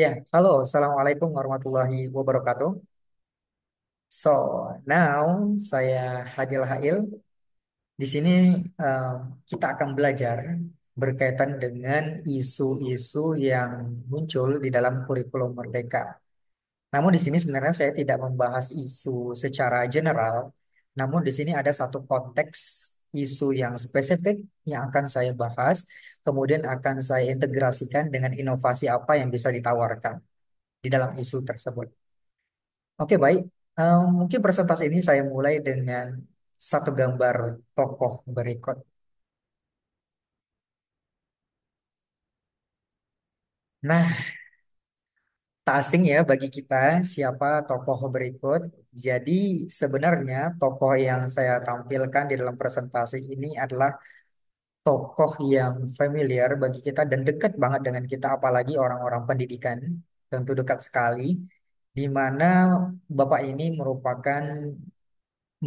Ya, halo, Assalamualaikum warahmatullahi wabarakatuh. So, now saya Hadil Hail. Di sini eh, kita akan belajar berkaitan dengan isu-isu yang muncul di dalam kurikulum Merdeka. Namun di sini sebenarnya saya tidak membahas isu secara general, namun di sini ada satu konteks isu yang spesifik yang akan saya bahas, kemudian akan saya integrasikan dengan inovasi apa yang bisa ditawarkan di dalam isu tersebut. Oke, baik. Mungkin presentasi ini saya mulai dengan satu gambar tokoh berikut. Nah, tak asing ya bagi kita siapa tokoh berikut. Jadi sebenarnya tokoh yang saya tampilkan di dalam presentasi ini adalah tokoh yang familiar bagi kita dan dekat banget dengan kita, apalagi orang-orang pendidikan. Tentu dekat sekali, di mana Bapak ini merupakan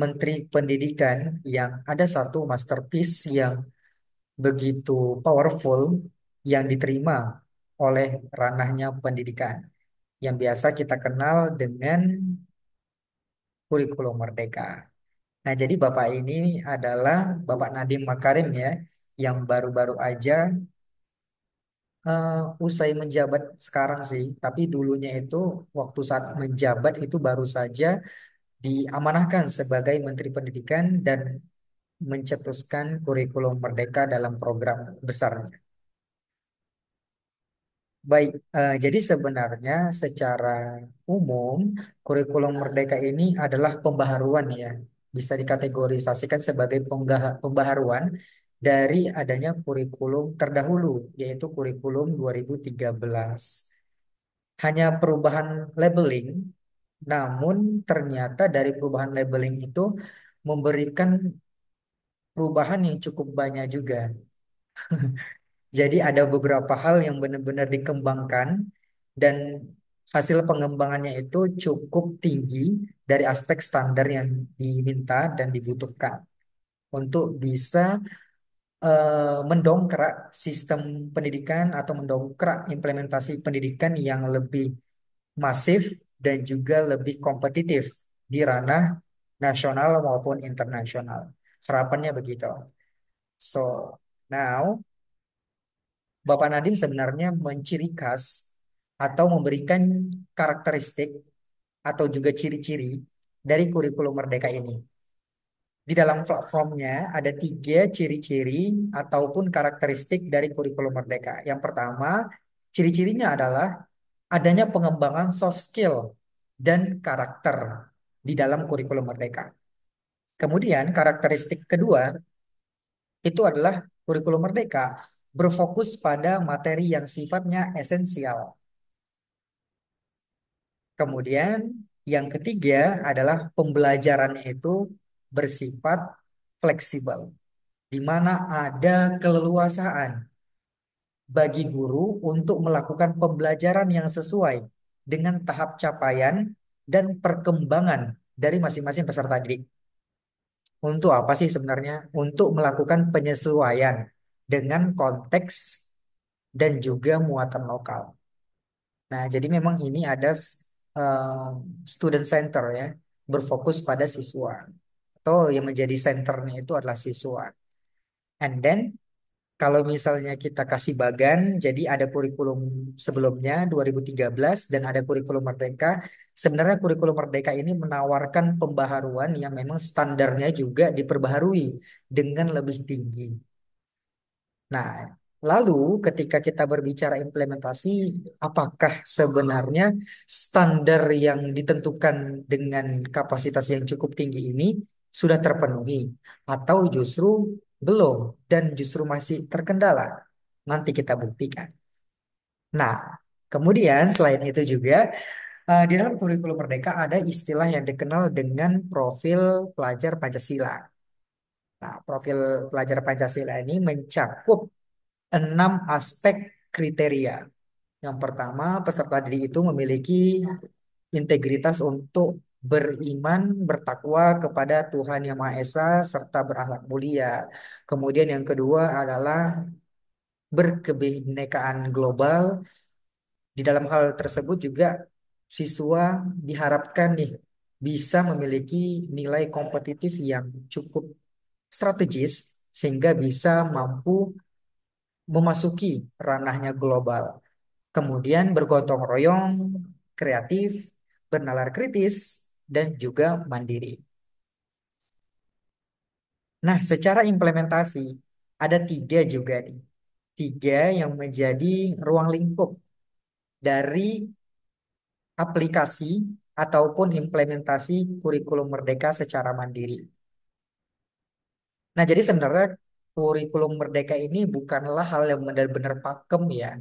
Menteri Pendidikan yang ada satu masterpiece yang begitu powerful yang diterima oleh ranahnya pendidikan yang biasa kita kenal dengan kurikulum Merdeka. Nah, jadi Bapak ini adalah Bapak Nadiem Makarim ya, yang baru-baru aja usai menjabat sekarang sih, tapi dulunya itu waktu saat menjabat itu baru saja diamanahkan sebagai Menteri Pendidikan dan mencetuskan kurikulum Merdeka dalam program besarnya. Baik, jadi sebenarnya secara umum kurikulum Merdeka ini adalah pembaharuan ya, bisa dikategorisasikan sebagai pembaharuan dari adanya kurikulum terdahulu, yaitu kurikulum 2013. Hanya perubahan labeling, namun ternyata dari perubahan labeling itu memberikan perubahan yang cukup banyak juga. Jadi ada beberapa hal yang benar-benar dikembangkan dan hasil pengembangannya itu cukup tinggi dari aspek standar yang diminta dan dibutuhkan untuk bisa mendongkrak sistem pendidikan atau mendongkrak implementasi pendidikan yang lebih masif dan juga lebih kompetitif di ranah nasional maupun internasional. Harapannya begitu. So, now Bapak Nadiem sebenarnya menciri khas atau memberikan karakteristik atau juga ciri-ciri dari kurikulum Merdeka ini. Di dalam platformnya ada tiga ciri-ciri ataupun karakteristik dari kurikulum Merdeka. Yang pertama, ciri-cirinya adalah adanya pengembangan soft skill dan karakter di dalam kurikulum Merdeka. Kemudian karakteristik kedua itu adalah kurikulum Merdeka berfokus pada materi yang sifatnya esensial. Kemudian yang ketiga adalah pembelajarannya itu bersifat fleksibel, di mana ada keleluasaan bagi guru untuk melakukan pembelajaran yang sesuai dengan tahap capaian dan perkembangan dari masing-masing peserta didik. Untuk apa sih sebenarnya? Untuk melakukan penyesuaian dengan konteks dan juga muatan lokal. Nah, jadi memang ini ada student center ya, berfokus pada siswa. Atau yang menjadi senternya itu adalah siswa. And then kalau misalnya kita kasih bagan, jadi ada kurikulum sebelumnya 2013 dan ada kurikulum Merdeka. Sebenarnya kurikulum Merdeka ini menawarkan pembaharuan yang memang standarnya juga diperbaharui dengan lebih tinggi. Nah, lalu ketika kita berbicara implementasi, apakah sebenarnya standar yang ditentukan dengan kapasitas yang cukup tinggi ini sudah terpenuhi atau justru belum dan justru masih terkendala? Nanti kita buktikan. Nah, kemudian selain itu juga di dalam kurikulum Merdeka ada istilah yang dikenal dengan profil pelajar Pancasila. Nah, profil pelajar Pancasila ini mencakup 6 aspek kriteria. Yang pertama, peserta didik itu memiliki integritas untuk beriman, bertakwa kepada Tuhan Yang Maha Esa, serta berakhlak mulia. Kemudian yang kedua adalah berkebinekaan global, Di dalam hal tersebut juga siswa diharapkan nih bisa memiliki nilai kompetitif yang cukup strategis sehingga bisa mampu memasuki ranahnya global. Kemudian bergotong royong, kreatif, bernalar kritis, dan juga mandiri. Nah, secara implementasi ada tiga juga nih. Tiga yang menjadi ruang lingkup dari aplikasi ataupun implementasi kurikulum Merdeka secara mandiri. Nah, jadi sebenarnya kurikulum Merdeka ini bukanlah hal yang benar-benar pakem ya.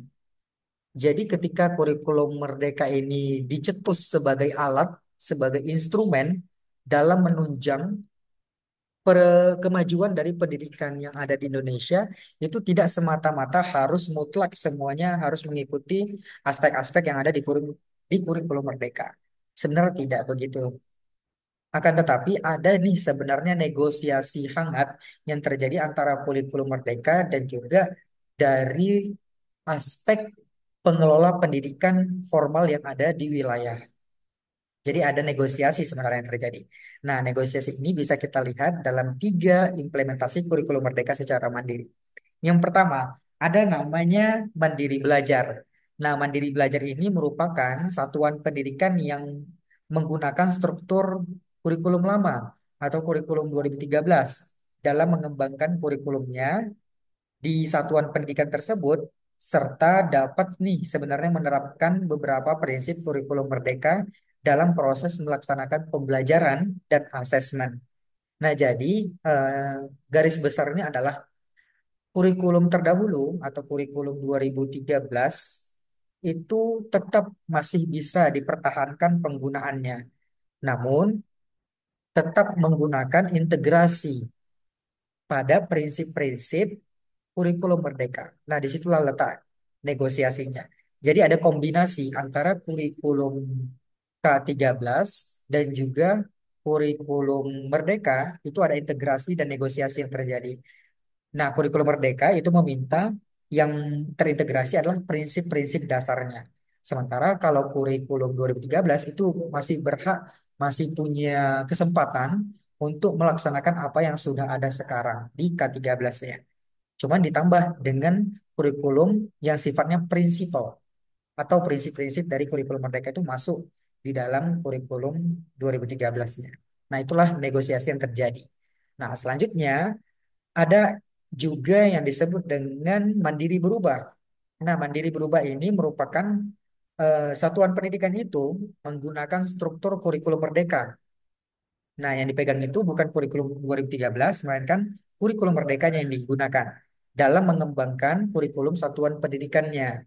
Jadi ketika kurikulum Merdeka ini dicetus sebagai alat, sebagai instrumen dalam menunjang kemajuan dari pendidikan yang ada di Indonesia, itu tidak semata-mata harus mutlak semuanya harus mengikuti aspek-aspek yang ada di kurikulum Merdeka. Sebenarnya tidak begitu. Akan tetapi ada nih sebenarnya negosiasi hangat yang terjadi antara kurikulum Merdeka dan juga dari aspek pengelola pendidikan formal yang ada di wilayah. Jadi ada negosiasi sebenarnya yang terjadi. Nah, negosiasi ini bisa kita lihat dalam tiga implementasi kurikulum Merdeka secara mandiri. Yang pertama, ada namanya Mandiri Belajar. Nah, Mandiri Belajar ini merupakan satuan pendidikan yang menggunakan struktur kurikulum lama atau kurikulum 2013 dalam mengembangkan kurikulumnya di satuan pendidikan tersebut serta dapat nih sebenarnya menerapkan beberapa prinsip kurikulum Merdeka dalam proses melaksanakan pembelajaran dan asesmen. Nah, jadi eh, garis besarnya adalah kurikulum terdahulu atau kurikulum 2013 itu tetap masih bisa dipertahankan penggunaannya, namun tetap menggunakan integrasi pada prinsip-prinsip kurikulum Merdeka. Nah, disitulah letak negosiasinya. Jadi ada kombinasi antara kurikulum K13 dan juga kurikulum Merdeka, itu ada integrasi dan negosiasi yang terjadi. Nah, kurikulum Merdeka itu meminta yang terintegrasi adalah prinsip-prinsip dasarnya. Sementara kalau kurikulum 2013 itu masih punya kesempatan untuk melaksanakan apa yang sudah ada sekarang di K13-nya. Cuman ditambah dengan kurikulum yang sifatnya prinsipal atau prinsip-prinsip dari kurikulum Merdeka itu masuk di dalam kurikulum 2013-nya. Nah, itulah negosiasi yang terjadi. Nah, selanjutnya ada juga yang disebut dengan mandiri berubah. Nah, mandiri berubah ini merupakan satuan pendidikan itu menggunakan struktur kurikulum Merdeka. Nah, yang dipegang itu bukan kurikulum 2013, melainkan kurikulum merdekanya yang digunakan dalam mengembangkan kurikulum satuan pendidikannya.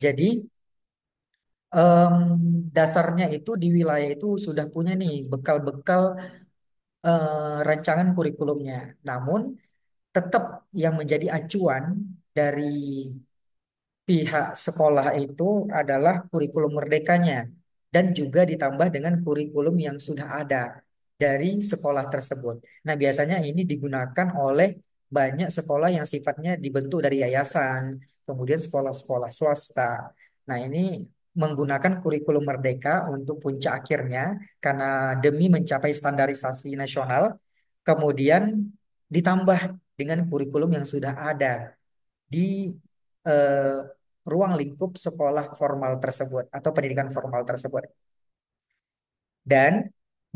Jadi, em, dasarnya itu di wilayah itu sudah punya nih bekal-bekal rancangan kurikulumnya. Namun, tetap yang menjadi acuan dari pihak sekolah itu adalah kurikulum merdekanya dan juga ditambah dengan kurikulum yang sudah ada dari sekolah tersebut. Nah, biasanya ini digunakan oleh banyak sekolah yang sifatnya dibentuk dari yayasan, kemudian sekolah-sekolah swasta. Nah, ini menggunakan kurikulum merdeka untuk puncak akhirnya karena demi mencapai standarisasi nasional, kemudian ditambah dengan kurikulum yang sudah ada di eh, ruang lingkup sekolah formal tersebut atau pendidikan formal tersebut dan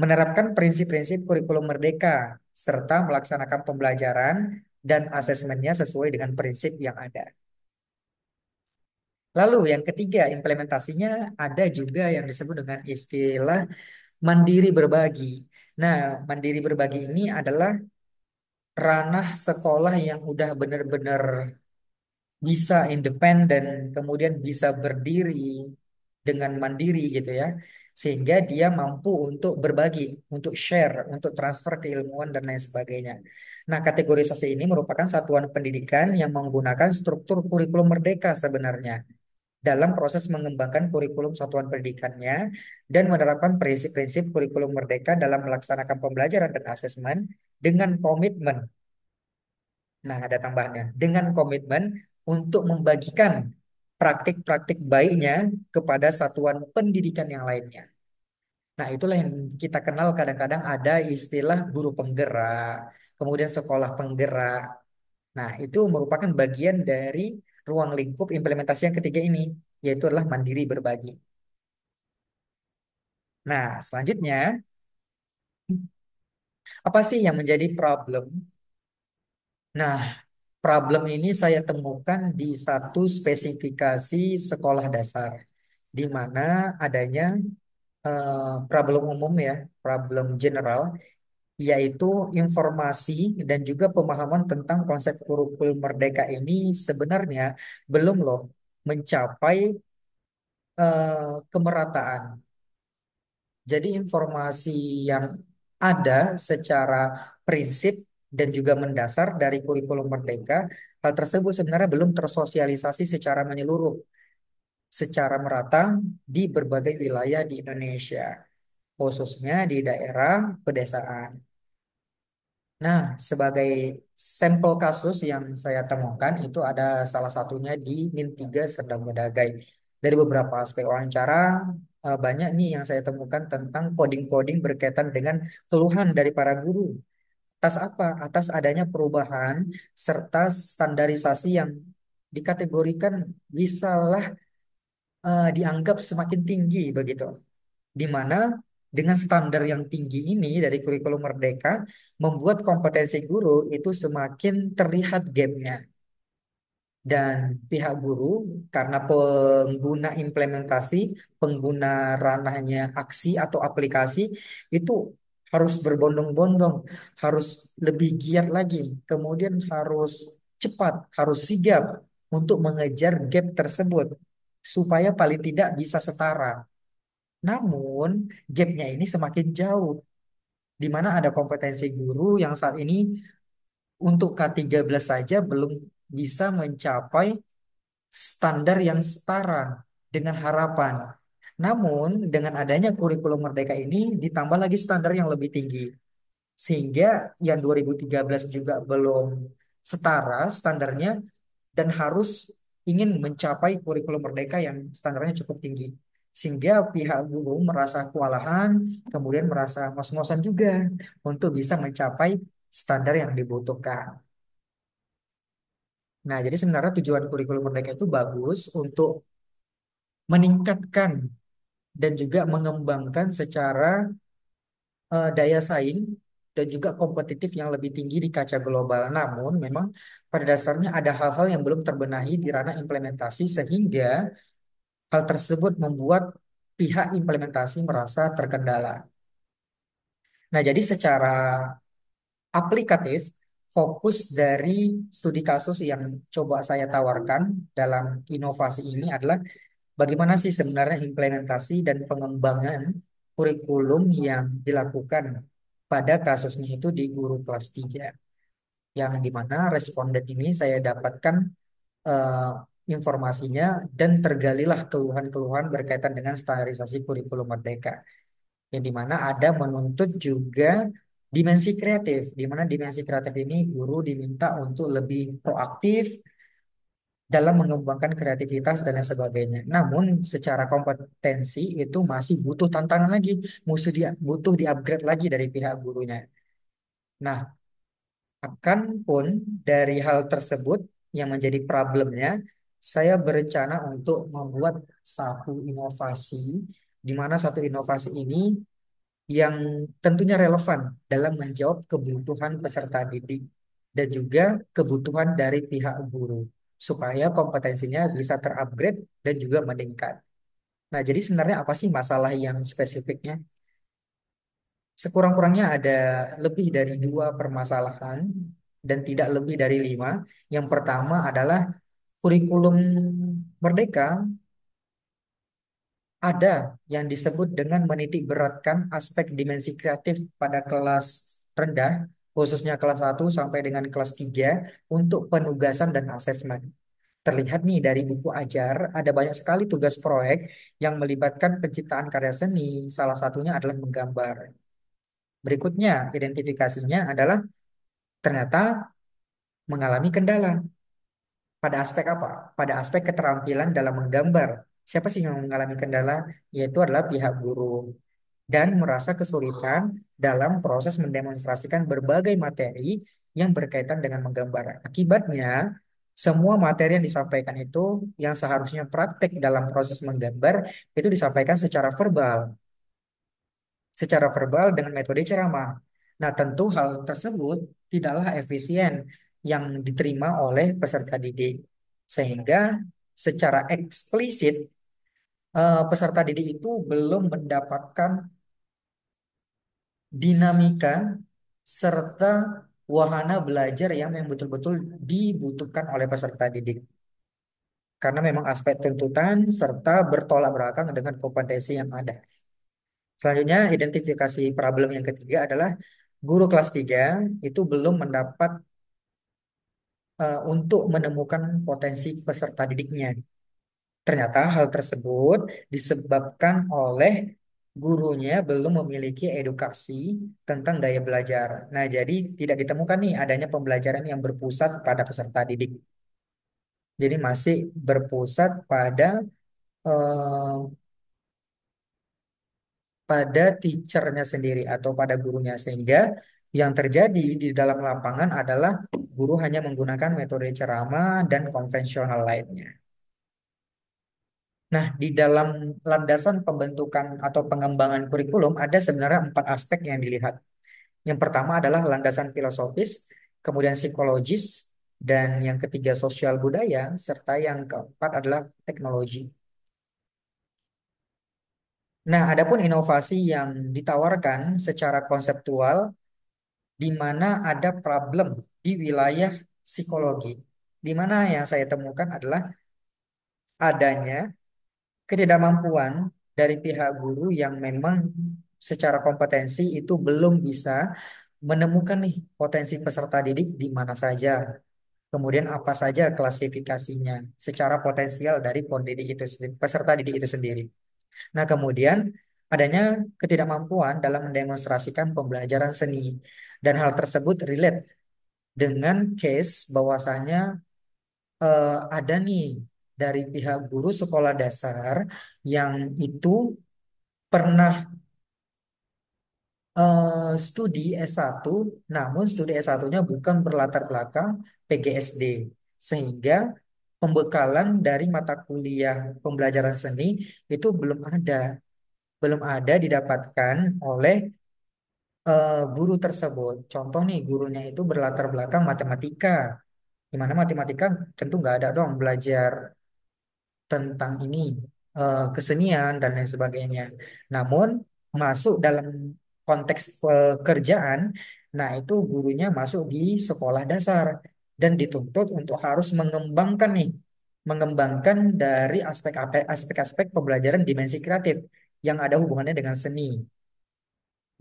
menerapkan prinsip-prinsip kurikulum merdeka serta melaksanakan pembelajaran dan asesmennya sesuai dengan prinsip yang ada. Lalu yang ketiga, implementasinya ada juga yang disebut dengan istilah mandiri berbagi. Nah, mandiri berbagi ini adalah ranah sekolah yang udah benar-benar bisa independen, kemudian bisa berdiri dengan mandiri gitu ya, sehingga dia mampu untuk berbagi, untuk share, untuk transfer keilmuan dan lain sebagainya. Nah, kategorisasi ini merupakan satuan pendidikan yang menggunakan struktur kurikulum merdeka sebenarnya dalam proses mengembangkan kurikulum satuan pendidikannya dan menerapkan prinsip-prinsip kurikulum merdeka dalam melaksanakan pembelajaran dan asesmen dengan komitmen. Nah, ada tambahannya. Dengan komitmen untuk membagikan praktik-praktik baiknya kepada satuan pendidikan yang lainnya. Nah, itulah yang kita kenal kadang-kadang ada istilah guru penggerak, kemudian sekolah penggerak. Nah, itu merupakan bagian dari ruang lingkup implementasi yang ketiga ini, yaitu adalah mandiri berbagi. Nah, selanjutnya, apa sih yang menjadi problem? Nah, problem ini saya temukan di satu spesifikasi sekolah dasar, di mana adanya problem umum ya, problem general, yaitu informasi dan juga pemahaman tentang konsep kurikulum merdeka ini sebenarnya belum loh mencapai kemerataan. Jadi informasi yang ada secara prinsip dan juga mendasar dari kurikulum merdeka, hal tersebut sebenarnya belum tersosialisasi secara menyeluruh, secara merata di berbagai wilayah di Indonesia, khususnya di daerah pedesaan. Nah, sebagai sampel kasus yang saya temukan itu ada salah satunya di Min 3 Serdang Bedagai. Dari beberapa aspek wawancara, banyak nih yang saya temukan tentang coding-coding berkaitan dengan keluhan dari para guru. Atas apa? Atas adanya perubahan serta standarisasi yang dikategorikan bisalah dianggap semakin tinggi begitu, di mana dengan standar yang tinggi ini dari kurikulum merdeka membuat kompetensi guru itu semakin terlihat gapnya, dan pihak guru karena pengguna implementasi, pengguna ranahnya aksi atau aplikasi itu harus berbondong-bondong, harus lebih giat lagi, kemudian harus cepat, harus sigap untuk mengejar gap tersebut supaya paling tidak bisa setara. Namun, gapnya ini semakin jauh, di mana ada kompetensi guru yang saat ini untuk K13 saja belum bisa mencapai standar yang setara dengan harapan. Namun, dengan adanya kurikulum merdeka ini ditambah lagi standar yang lebih tinggi. Sehingga yang 2013 juga belum setara standarnya dan harus ingin mencapai kurikulum merdeka yang standarnya cukup tinggi. Sehingga pihak guru merasa kewalahan, kemudian merasa ngos-ngosan juga untuk bisa mencapai standar yang dibutuhkan. Nah, jadi sebenarnya tujuan kurikulum merdeka itu bagus untuk meningkatkan dan juga mengembangkan secara daya saing dan juga kompetitif yang lebih tinggi di kaca global. Namun, memang pada dasarnya ada hal-hal yang belum terbenahi di ranah implementasi sehingga hal tersebut membuat pihak implementasi merasa terkendala. Nah, jadi secara aplikatif, fokus dari studi kasus yang coba saya tawarkan dalam inovasi ini adalah bagaimana sih sebenarnya implementasi dan pengembangan kurikulum yang dilakukan pada kasusnya itu di guru kelas 3, yang dimana responden ini saya dapatkan eh, informasinya dan tergalilah keluhan-keluhan berkaitan dengan standarisasi kurikulum merdeka, yang dimana ada menuntut juga dimensi kreatif, di mana dimensi kreatif ini guru diminta untuk lebih proaktif dalam mengembangkan kreativitas dan lain sebagainya. Namun secara kompetensi itu masih butuh tantangan lagi, butuh di-upgrade lagi dari pihak gurunya. Nah, akan pun dari hal tersebut yang menjadi problemnya, saya berencana untuk membuat satu inovasi, di mana satu inovasi ini yang tentunya relevan dalam menjawab kebutuhan peserta didik dan juga kebutuhan dari pihak guru supaya kompetensinya bisa terupgrade dan juga meningkat. Nah, jadi sebenarnya apa sih masalah yang spesifiknya? Sekurang-kurangnya ada lebih dari dua permasalahan dan tidak lebih dari lima. Yang pertama adalah kurikulum Merdeka ada yang disebut dengan menitik beratkan aspek dimensi kreatif pada kelas rendah, khususnya kelas 1 sampai dengan kelas 3 untuk penugasan dan asesmen. Terlihat nih dari buku ajar, ada banyak sekali tugas proyek yang melibatkan penciptaan karya seni, salah satunya adalah menggambar. Berikutnya, identifikasinya adalah ternyata mengalami kendala. Pada aspek apa? Pada aspek keterampilan dalam menggambar. Siapa sih yang mengalami kendala? Yaitu adalah pihak guru dan merasa kesulitan dalam proses mendemonstrasikan berbagai materi yang berkaitan dengan menggambar. Akibatnya, semua materi yang disampaikan itu yang seharusnya praktek dalam proses menggambar itu disampaikan secara verbal dengan metode ceramah. Nah, tentu hal tersebut tidaklah efisien yang diterima oleh peserta didik. Sehingga secara eksplisit peserta didik itu belum mendapatkan dinamika serta wahana belajar yang betul-betul dibutuhkan oleh peserta didik. Karena memang aspek tuntutan serta bertolak belakang dengan kompetensi yang ada. Selanjutnya, identifikasi problem yang ketiga adalah guru kelas 3 itu belum mendapat untuk menemukan potensi peserta didiknya. Ternyata hal tersebut disebabkan oleh gurunya belum memiliki edukasi tentang gaya belajar. Nah, jadi tidak ditemukan nih adanya pembelajaran yang berpusat pada peserta didik. Jadi masih berpusat eh, pada teachernya sendiri atau pada gurunya sehingga yang terjadi di dalam lapangan adalah guru hanya menggunakan metode ceramah dan konvensional lainnya. Nah, di dalam landasan pembentukan atau pengembangan kurikulum ada sebenarnya 4 aspek yang dilihat. Yang pertama adalah landasan filosofis, kemudian psikologis, dan yang ketiga sosial budaya, serta yang keempat adalah teknologi. Nah, adapun inovasi yang ditawarkan secara konseptual di mana ada problem di wilayah psikologi. Di mana yang saya temukan adalah adanya ketidakmampuan dari pihak guru yang memang secara kompetensi itu belum bisa menemukan nih potensi peserta didik di mana saja. Kemudian apa saja klasifikasinya secara potensial dari pendidik itu peserta didik itu sendiri. Nah, kemudian adanya ketidakmampuan dalam mendemonstrasikan pembelajaran seni dan hal tersebut relate dengan case bahwasanya ada nih dari pihak guru sekolah dasar yang itu pernah studi S1, namun studi S1-nya bukan berlatar belakang PGSD, sehingga pembekalan dari mata kuliah pembelajaran seni itu belum ada didapatkan oleh guru tersebut. Contoh nih, gurunya itu berlatar belakang matematika, di mana matematika tentu nggak ada dong belajar tentang ini kesenian dan lain sebagainya. Namun masuk dalam konteks pekerjaan, nah itu gurunya masuk di sekolah dasar dan dituntut untuk harus mengembangkan dari aspek-aspek pembelajaran dimensi kreatif yang ada hubungannya dengan seni.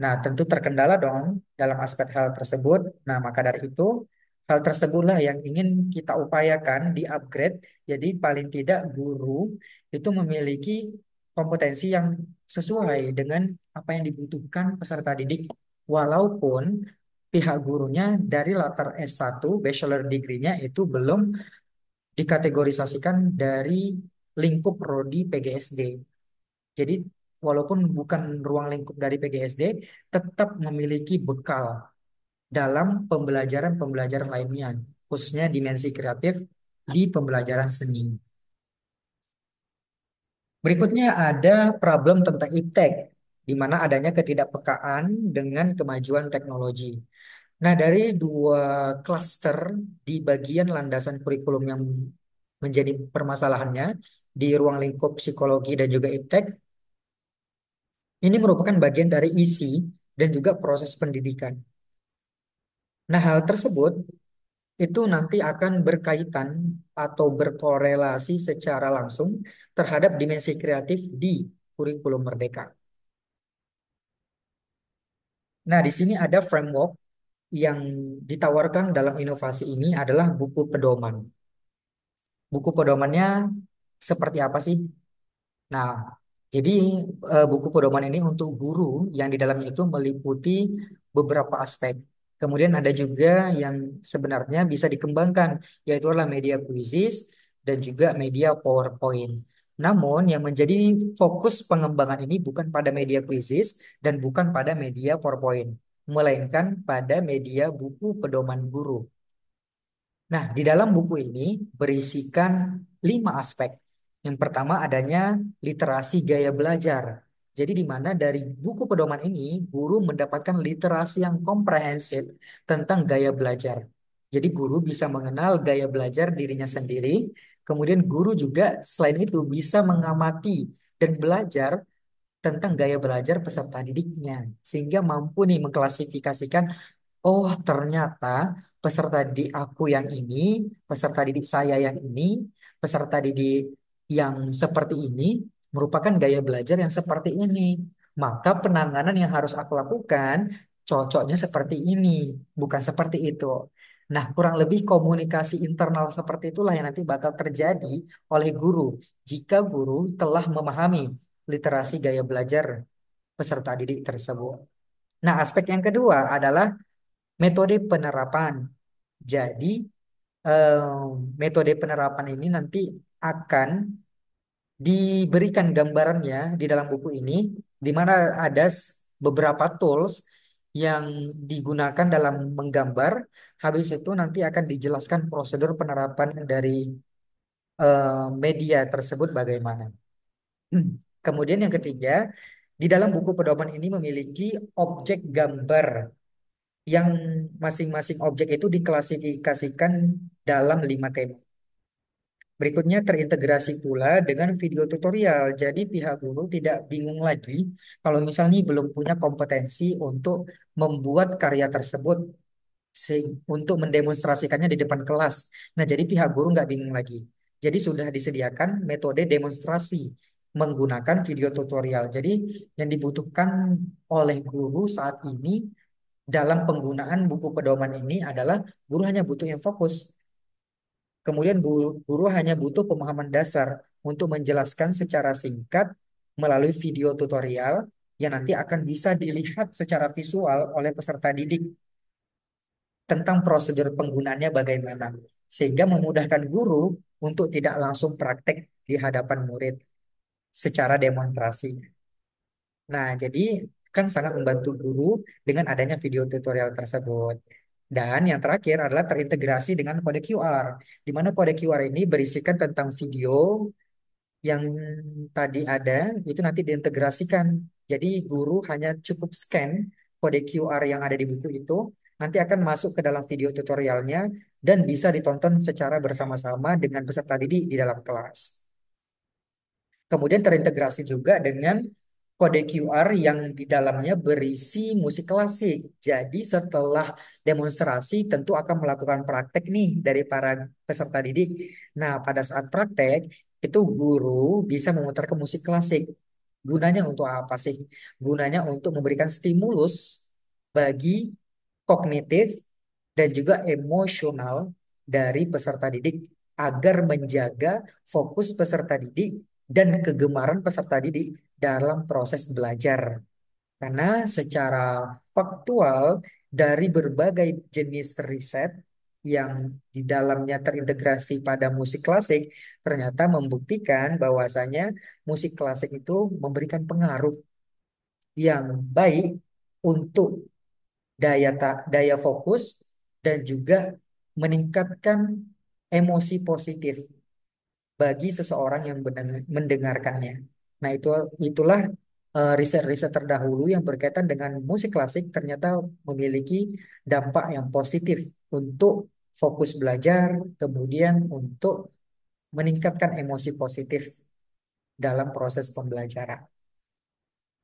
Nah, tentu terkendala dong dalam aspek hal tersebut. Nah, maka dari itu, hal tersebutlah yang ingin kita upayakan di-upgrade. Jadi, paling tidak guru itu memiliki kompetensi yang sesuai dengan apa yang dibutuhkan peserta didik. Walaupun pihak gurunya dari latar S1, bachelor degree-nya itu belum dikategorisasikan dari lingkup prodi PGSD. Jadi walaupun bukan ruang lingkup dari PGSD, tetap memiliki bekal dalam pembelajaran-pembelajaran lainnya, khususnya dimensi kreatif di pembelajaran seni. Berikutnya ada problem tentang iptek, di mana adanya ketidakpekaan dengan kemajuan teknologi. Nah, dari 2 klaster di bagian landasan kurikulum yang menjadi permasalahannya di ruang lingkup psikologi dan juga iptek, ini merupakan bagian dari isi dan juga proses pendidikan. Nah, hal tersebut itu nanti akan berkaitan atau berkorelasi secara langsung terhadap dimensi kreatif di kurikulum Merdeka. Nah, di sini ada framework yang ditawarkan dalam inovasi ini adalah buku pedoman. Buku pedomannya seperti apa sih? Nah, jadi buku pedoman ini untuk guru yang di dalamnya itu meliputi beberapa aspek. Kemudian ada juga yang sebenarnya bisa dikembangkan, yaitu adalah media kuisis dan juga media PowerPoint. Namun yang menjadi fokus pengembangan ini bukan pada media kuisis dan bukan pada media PowerPoint, melainkan pada media buku pedoman guru. Nah, di dalam buku ini berisikan 5 aspek. Yang pertama adanya literasi gaya belajar. Jadi di mana dari buku pedoman ini guru mendapatkan literasi yang komprehensif tentang gaya belajar. Jadi guru bisa mengenal gaya belajar dirinya sendiri. Kemudian guru juga selain itu bisa mengamati dan belajar tentang gaya belajar peserta didiknya. Sehingga mampu nih mengklasifikasikan, oh, ternyata peserta didik aku yang ini, peserta didik saya yang ini, peserta didik yang seperti ini merupakan gaya belajar yang seperti ini. Maka penanganan yang harus aku lakukan cocoknya seperti ini, bukan seperti itu. Nah, kurang lebih komunikasi internal seperti itulah yang nanti bakal terjadi oleh guru jika guru telah memahami literasi gaya belajar peserta didik tersebut. Nah, aspek yang kedua adalah metode penerapan. Jadi, metode penerapan ini nanti akan diberikan gambarannya di dalam buku ini, di mana ada beberapa tools yang digunakan dalam menggambar. Habis itu nanti akan dijelaskan prosedur penerapan dari media tersebut bagaimana. Kemudian yang ketiga, di dalam buku pedoman ini memiliki objek gambar yang masing-masing objek itu diklasifikasikan dalam 5 tema. Berikutnya terintegrasi pula dengan video tutorial. Jadi pihak guru tidak bingung lagi kalau misalnya belum punya kompetensi untuk membuat karya tersebut untuk mendemonstrasikannya di depan kelas. Nah, jadi pihak guru nggak bingung lagi. Jadi sudah disediakan metode demonstrasi menggunakan video tutorial. Jadi yang dibutuhkan oleh guru saat ini dalam penggunaan buku pedoman ini adalah guru hanya butuh yang fokus. Kemudian guru hanya butuh pemahaman dasar untuk menjelaskan secara singkat melalui video tutorial yang nanti akan bisa dilihat secara visual oleh peserta didik tentang prosedur penggunaannya bagaimana. Sehingga memudahkan guru untuk tidak langsung praktek di hadapan murid secara demonstrasi. Nah, jadi kan sangat membantu guru dengan adanya video tutorial tersebut. Dan yang terakhir adalah terintegrasi dengan kode QR, di mana kode QR ini berisikan tentang video yang tadi ada, itu nanti diintegrasikan. Jadi guru hanya cukup scan kode QR yang ada di buku itu, nanti akan masuk ke dalam video tutorialnya dan bisa ditonton secara bersama-sama dengan peserta didik di dalam kelas. Kemudian terintegrasi juga dengan kode QR yang di dalamnya berisi musik klasik. Jadi setelah demonstrasi tentu akan melakukan praktek nih dari para peserta didik. Nah, pada saat praktek itu guru bisa memutarkan musik klasik. Gunanya untuk apa sih? Gunanya untuk memberikan stimulus bagi kognitif dan juga emosional dari peserta didik agar menjaga fokus peserta didik dan kegemaran peserta didik dalam proses belajar. Karena secara faktual dari berbagai jenis riset yang di dalamnya terintegrasi pada musik klasik, ternyata membuktikan bahwasanya musik klasik itu memberikan pengaruh yang baik untuk daya fokus dan juga meningkatkan emosi positif bagi seseorang yang mendengarkannya. Nah, itulah riset-riset terdahulu yang berkaitan dengan musik klasik ternyata memiliki dampak yang positif untuk fokus belajar, kemudian untuk meningkatkan emosi positif dalam proses pembelajaran.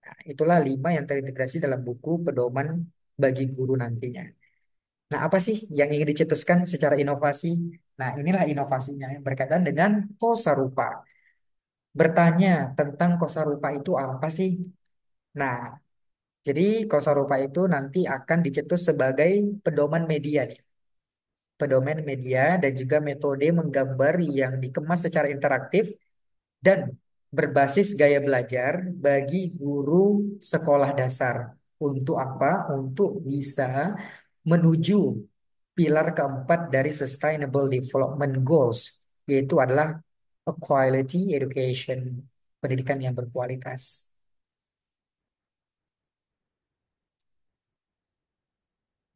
Nah, itulah 5 yang terintegrasi dalam buku pedoman bagi guru nantinya. Nah, apa sih yang ingin dicetuskan secara inovasi? Nah, inilah inovasinya yang berkaitan dengan kosarupa. Bertanya tentang kosarupa itu apa sih? Nah, jadi kosarupa itu nanti akan dicetus sebagai pedoman media nih. Pedoman media dan juga metode menggambar yang dikemas secara interaktif dan berbasis gaya belajar bagi guru sekolah dasar. Untuk apa? Untuk bisa menuju pilar keempat dari Sustainable Development Goals, yaitu adalah a quality education, pendidikan yang berkualitas.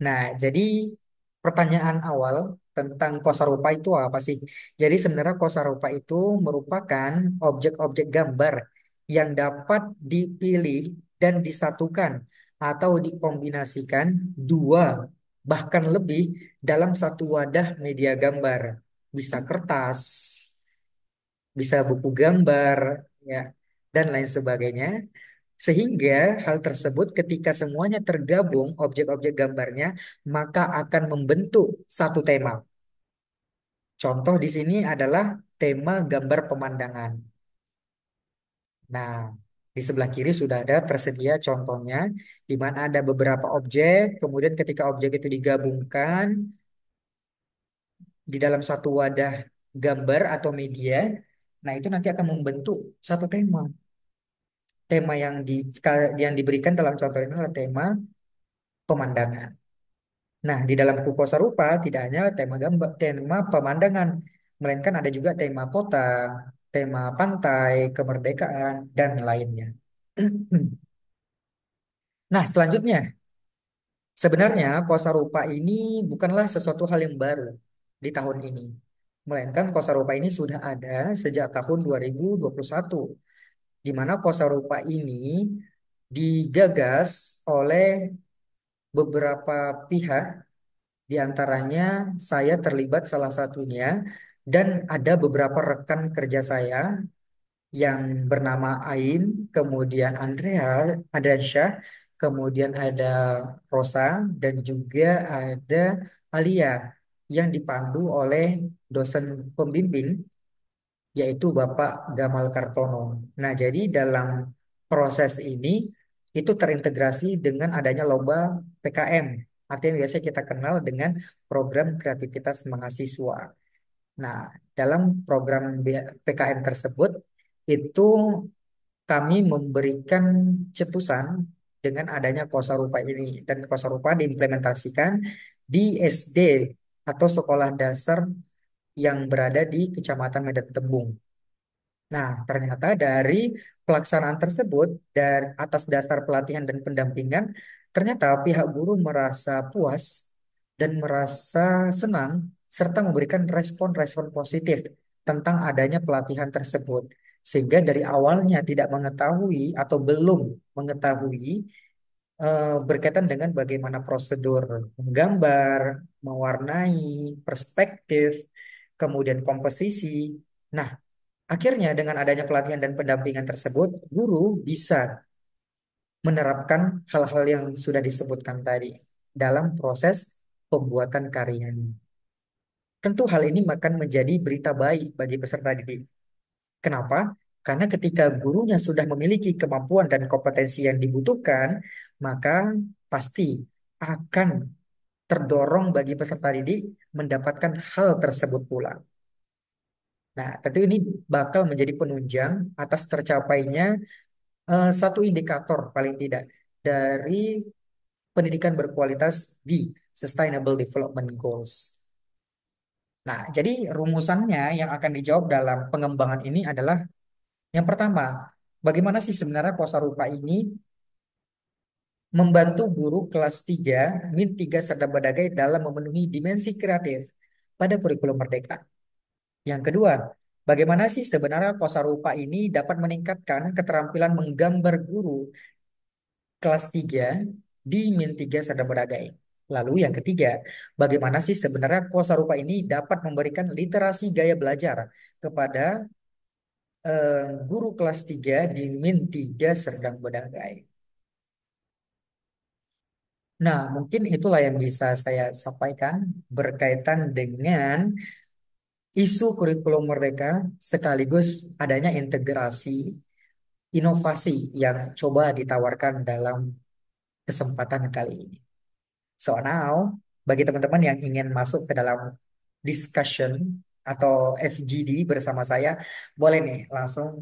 Nah, jadi pertanyaan awal tentang kosarupa itu apa sih? Jadi sebenarnya kosarupa itu merupakan objek-objek gambar yang dapat dipilih dan disatukan atau dikombinasikan dua bahkan lebih dalam satu wadah media gambar. Bisa kertas, bisa buku gambar, ya, dan lain sebagainya. Sehingga hal tersebut ketika semuanya tergabung objek-objek gambarnya maka akan membentuk satu tema. Contoh di sini adalah tema gambar pemandangan. Nah, di sebelah kiri sudah ada tersedia contohnya di mana ada beberapa objek, kemudian ketika objek itu digabungkan di dalam satu wadah gambar atau media, nah itu nanti akan membentuk satu tema. Tema yang diberikan dalam contoh ini adalah tema pemandangan. Nah, di dalam buku Kosarupa tidak hanya tema gambar, tema pemandangan, melainkan ada juga tema kota, tema pantai, kemerdekaan, dan lainnya. Nah, selanjutnya, sebenarnya Kosarupa ini bukanlah sesuatu hal yang baru di tahun ini, melainkan Kosarupa ini sudah ada sejak tahun 2021, di mana Kosarupa ini digagas oleh beberapa pihak. Di antaranya saya terlibat salah satunya dan ada beberapa rekan kerja saya yang bernama Ain, kemudian Andreasyah, kemudian ada Rosa dan juga ada Alia yang dipandu oleh dosen pembimbing yaitu Bapak Gamal Kartono. Nah, jadi dalam proses ini itu terintegrasi dengan adanya lomba PKM, atau yang biasa kita kenal dengan program kreativitas mahasiswa. Nah, dalam program PKM tersebut itu kami memberikan cetusan dengan adanya Kosarupa ini dan Kosarupa diimplementasikan di SD atau sekolah dasar yang berada di Kecamatan Medan Tembung. Nah, ternyata dari pelaksanaan tersebut dan atas dasar pelatihan dan pendampingan, ternyata pihak guru merasa puas dan merasa senang serta memberikan respon-respon positif tentang adanya pelatihan tersebut. Sehingga dari awalnya tidak mengetahui atau belum mengetahui berkaitan dengan bagaimana prosedur menggambar, mewarnai, perspektif, kemudian komposisi. Nah, akhirnya dengan adanya pelatihan dan pendampingan tersebut, guru bisa menerapkan hal-hal yang sudah disebutkan tadi dalam proses pembuatan karyanya. Tentu hal ini akan menjadi berita baik bagi peserta didik. Kenapa? Karena ketika gurunya sudah memiliki kemampuan dan kompetensi yang dibutuhkan, maka pasti akan terdorong bagi peserta didik mendapatkan hal tersebut pula. Nah, tentu ini bakal menjadi penunjang atas tercapainya satu indikator paling tidak dari pendidikan berkualitas di Sustainable Development Goals. Nah, jadi rumusannya yang akan dijawab dalam pengembangan ini adalah yang pertama, bagaimana sih sebenarnya Kosarupa ini membantu guru kelas 3, Min 3 Serta Berbagai dalam memenuhi dimensi kreatif pada kurikulum Merdeka. Yang kedua, bagaimana sih sebenarnya Kosarupa ini dapat meningkatkan keterampilan menggambar guru kelas 3 di Min 3 Serta Berbagai. Lalu yang ketiga, bagaimana sih sebenarnya Kosarupa ini dapat memberikan literasi gaya belajar kepada guru kelas 3 di Min 3 Serdang Bedagai. Nah, mungkin itulah yang bisa saya sampaikan berkaitan dengan isu kurikulum merdeka sekaligus adanya integrasi inovasi yang coba ditawarkan dalam kesempatan kali ini. So now, bagi teman-teman yang ingin masuk ke dalam discussion atau FGD bersama saya, boleh nih langsung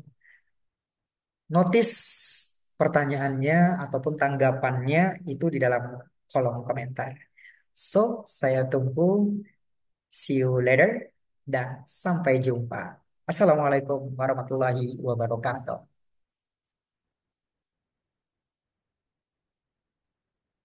notice pertanyaannya ataupun tanggapannya itu di dalam kolom komentar. So, saya tunggu. See you later dan sampai jumpa. Assalamualaikum warahmatullahi wabarakatuh.